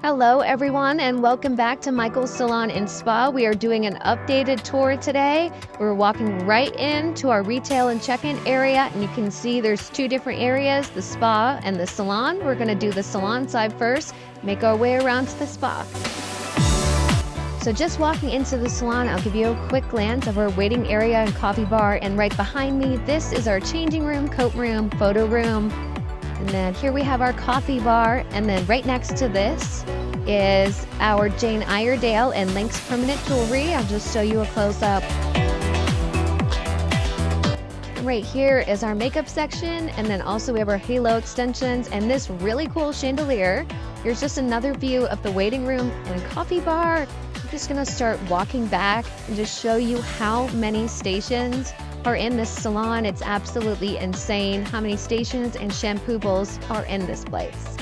Hello everyone and welcome back to Michael's Salon and Spa. We are doing an updated tour today. We're walking right into our retail and check-in area, and you can see there's two different areas, the spa and the salon. We're going to do the salon side first, make our way around to the spa. So just walking into the salon, I'll give you a quick glance of our waiting area and coffee bar, and right behind me, this is our changing room, coat room, photo room. And then here we have our coffee bar, and then right next to this is our Jane Iredale and Lynx permanent jewelry. I'll just show you a close-up. Right here is our makeup section, and then also we have our halo extensions and this really cool chandelier. Here's just another view of the waiting room and coffee bar. I'm just gonna start walking back and just show you how many stations are in this salon. It's absolutely insane how many stations and shampoo bowls are in this place.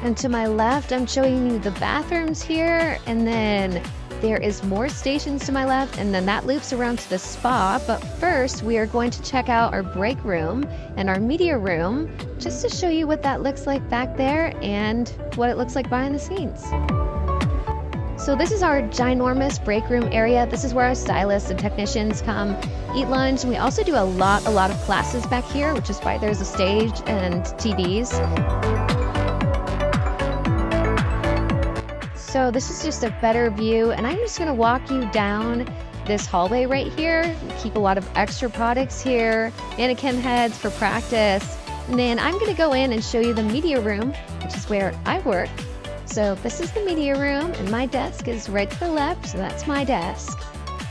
And to my left, I'm showing you the bathrooms here, and then there is more stations to my left, and then that loops around to the spa. But first, we are going to check out our break room and our media room, just to show you what that looks like back there and what it looks like behind the scenes. So this is our ginormous break room area. This is where our stylists and technicians come eat lunch. We also do a lot of classes back here, which is why there's a stage and TVs. So this is just a better view, and I'm just gonna walk you down this hallway right here. We keep a lot of extra products here, mannequin heads for practice. And then I'm gonna go in and show you the media room, which is where I work. So this is the media room, and my desk is right to the left, so that's my desk.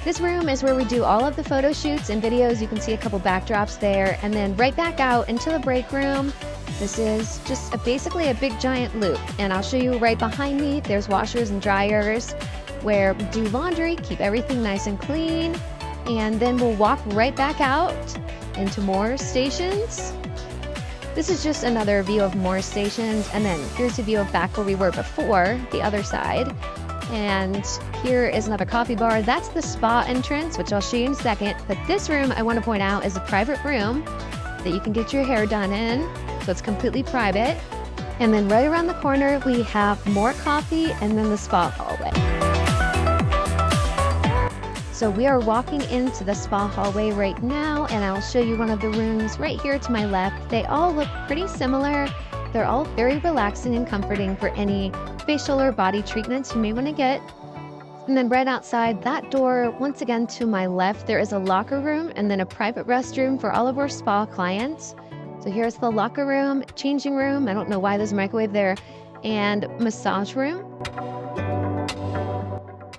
This room is where we do all of the photo shoots and videos. You can see a couple backdrops there, and then right back out into the break room. This is just basically a big giant loop, and I'll show you right behind me. There's washers and dryers where we do laundry, keep everything nice and clean, and then we'll walk right back out into more stations. This is just another view of more stations, and then here's a view of back where we were before, the other side. And here is another coffee bar. That's the spa entrance, which I'll show you in a second. But this room, I want to point out, is a private room that you can get your hair done in. So it's completely private. And then right around the corner, we have more coffee and then the spa hallway. So we are walking into the spa hallway right now, and I'll show you one of the rooms right here to my left. They all look pretty similar. They're all very relaxing and comforting for any facial or body treatments you may want to get. And then right outside that door, once again to my left, there is a locker room and then a private restroom for all of our spa clients. So here's the locker room, changing room, I don't know why there's a microwave there, and massage room.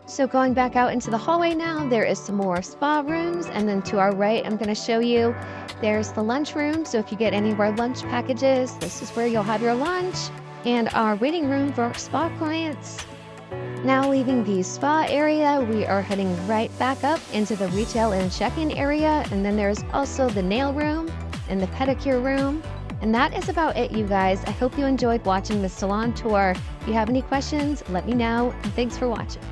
So going back out into the hallway now, there is some more spa rooms, and then to our right, I'm going to show you, there's the lunch room. So if you get any of our lunch packages, this is where you'll have your lunch, and our waiting room for our spa clients. Now leaving the spa area, we are heading right back up into the retail and check-in area, and then there's also the nail room and the pedicure room. And that is about it, you guys. I hope you enjoyed watching the salon tour. If you have any questions, let me know, and thanks for watching.